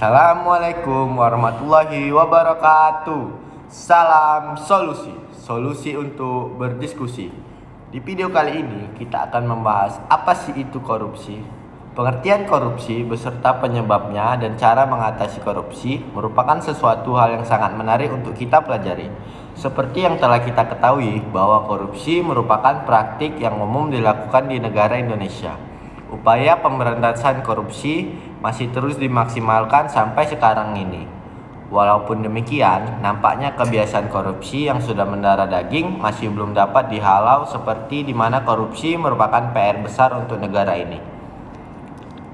Assalamualaikum warahmatullahi wabarakatuh. Salam solusi, solusi untuk berdiskusi. Di video kali ini kita akan membahas apa sih itu korupsi, pengertian korupsi beserta penyebabnya dan cara mengatasi korupsi merupakan sesuatu hal yang sangat menarik untuk kita pelajari. Seperti yang telah kita ketahui bahwa korupsi merupakan praktik yang umum dilakukan di negara Indonesia. Upaya pemberantasan korupsi masih terus dimaksimalkan sampai sekarang ini. Walaupun demikian, nampaknya kebiasaan korupsi yang sudah mendarah daging masih belum dapat dihalau, seperti di mana korupsi merupakan PR besar untuk negara ini.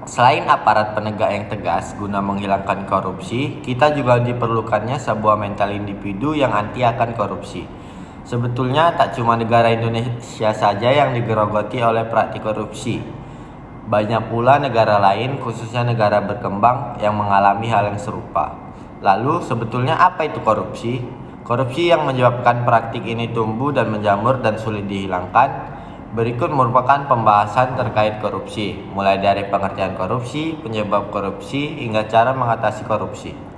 Selain aparat penegak yang tegas guna menghilangkan korupsi, kita juga diperlukannya sebuah mental individu yang anti akan korupsi. Sebetulnya tak cuma negara Indonesia saja yang digerogoti oleh praktik korupsi. Banyak pula negara lain, khususnya negara berkembang, yang mengalami hal yang serupa. Lalu, sebetulnya apa itu korupsi? Korupsi yang menyebabkan praktik ini tumbuh dan menjamur dan sulit dihilangkan. Berikut merupakan pembahasan terkait korupsi, mulai dari pengertian korupsi, penyebab korupsi, hingga cara mengatasi korupsi.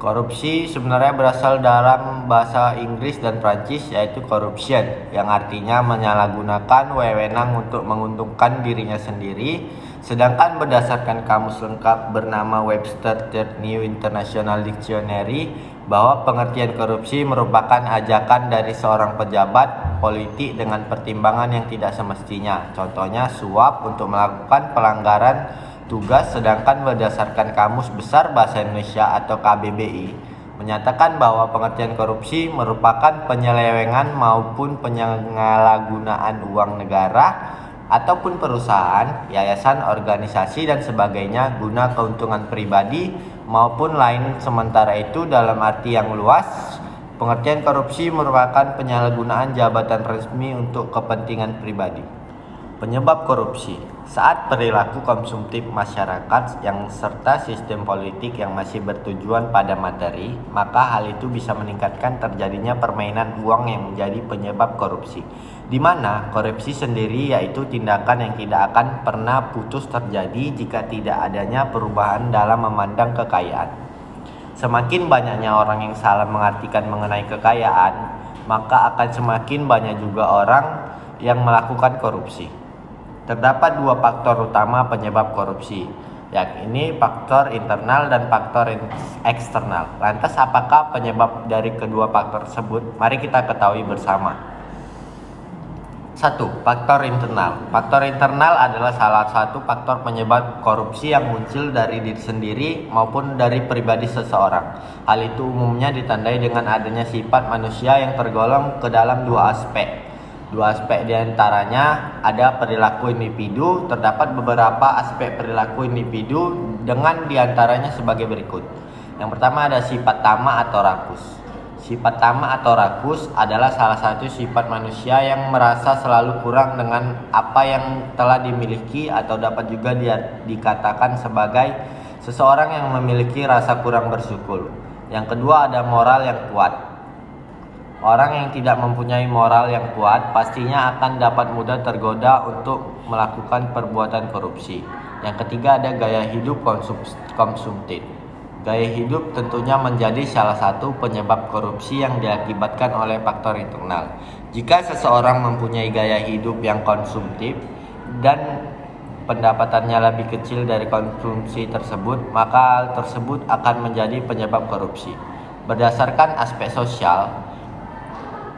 Korupsi sebenarnya berasal dalam bahasa Inggris dan Prancis, yaitu corruption, yang artinya menyalahgunakan wewenang untuk menguntungkan dirinya sendiri. Sedangkan berdasarkan kamus lengkap bernama Webster Third New International Dictionary, bahwa pengertian korupsi merupakan ajakan dari seorang pejabat politik dengan pertimbangan yang tidak semestinya. Contohnya suap untuk melakukan pelanggaran tugas. Sedangkan berdasarkan Kamus Besar Bahasa Indonesia atau KBBI menyatakan bahwa pengertian korupsi merupakan penyelewengan maupun penyalahgunaan uang negara ataupun perusahaan, yayasan, organisasi dan sebagainya guna keuntungan pribadi maupun lain. Sementara itu, dalam arti yang luas, pengertian korupsi merupakan penyalahgunaan jabatan resmi untuk kepentingan pribadi. Penyebab korupsi: saat perilaku konsumtif masyarakat yang serta sistem politik yang masih bertujuan pada materi, maka hal itu bisa meningkatkan terjadinya permainan uang yang menjadi penyebab korupsi, di mana korupsi sendiri yaitu tindakan yang tidak akan pernah putus terjadi jika tidak adanya perubahan dalam memandang kekayaan. Semakin banyaknya orang yang salah mengartikan mengenai kekayaan, maka akan semakin banyak juga orang yang melakukan korupsi. Terdapat dua faktor utama penyebab korupsi, yakni faktor internal dan faktor eksternal. Lantas apakah penyebab dari kedua faktor tersebut? Mari kita ketahui bersama. 1. Faktor internal. Faktor internal adalah salah satu faktor penyebab korupsi yang muncul dari diri sendiri maupun dari pribadi seseorang. Hal itu umumnya ditandai dengan adanya sifat manusia yang tergolong ke dalam dua aspek. Dua aspek diantaranya ada perilaku individu. Terdapat beberapa aspek perilaku individu dengan diantaranya sebagai berikut. Yang pertama ada sifat tamak atau rakus. Sifat tamak atau rakus adalah salah satu sifat manusia yang merasa selalu kurang dengan apa yang telah dimiliki, atau dapat juga dikatakan sebagai seseorang yang memiliki rasa kurang bersyukur. Yang kedua ada moral yang kuat. Orang yang tidak mempunyai moral yang kuat pastinya akan dapat mudah tergoda untuk melakukan perbuatan korupsi. Yang ketiga ada gaya hidup konsumtif. Gaya hidup tentunya menjadi salah satu penyebab korupsi yang diakibatkan oleh faktor internal. Jika seseorang mempunyai gaya hidup yang konsumtif dan pendapatannya lebih kecil dari konsumsi tersebut, maka hal tersebut akan menjadi penyebab korupsi. Berdasarkan aspek sosial,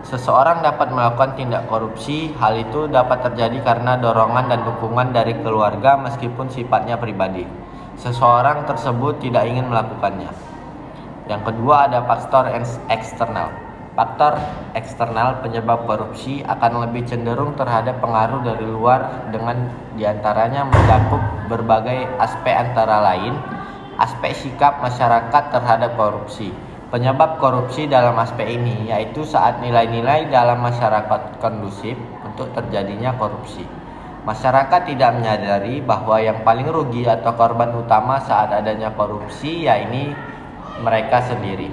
seseorang dapat melakukan tindak korupsi. Hal itu dapat terjadi karena dorongan dan dukungan dari keluarga meskipun sifatnya pribadi. Seseorang tersebut tidak ingin melakukannya. Yang kedua ada faktor eksternal. Faktor eksternal penyebab korupsi akan lebih cenderung terhadap pengaruh dari luar, dengan diantaranya mencakup berbagai aspek, antara lain aspek sikap masyarakat terhadap korupsi. Penyebab korupsi dalam aspek ini yaitu saat nilai-nilai dalam masyarakat kondusif untuk terjadinya korupsi. Masyarakat tidak menyadari bahwa yang paling rugi atau korban utama saat adanya korupsi yaitu mereka sendiri.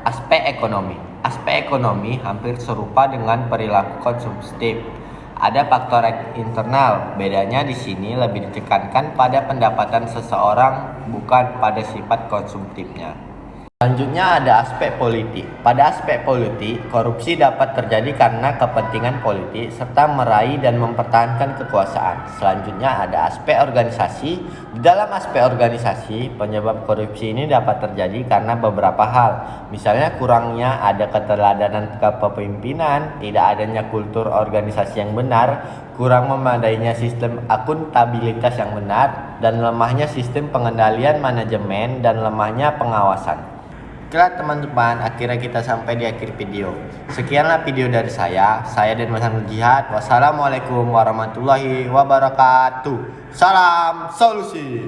Aspek ekonomi. Aspek ekonomi hampir serupa dengan perilaku konsumtif. Ada faktor internal. Bedanya di sini lebih ditekankan pada pendapatan seseorang, bukan pada sifat konsumtifnya. Selanjutnya ada aspek politik. Pada aspek politik, korupsi dapat terjadi karena kepentingan politik serta meraih dan mempertahankan kekuasaan. Selanjutnya ada aspek organisasi. Di dalam aspek organisasi, penyebab korupsi ini dapat terjadi karena beberapa hal. Misalnya kurangnya ada keteladanan kepemimpinan, tidak adanya kultur organisasi yang benar, kurang memadainya sistem akuntabilitas yang benar, dan lemahnya sistem pengendalian manajemen dan lemahnya pengawasan. Oke teman-teman, akhirnya kita sampai di akhir video. Sekianlah video dari saya dan Mas Anul Jihad. Wassalamualaikum warahmatullahi wabarakatuh. Salam solusi.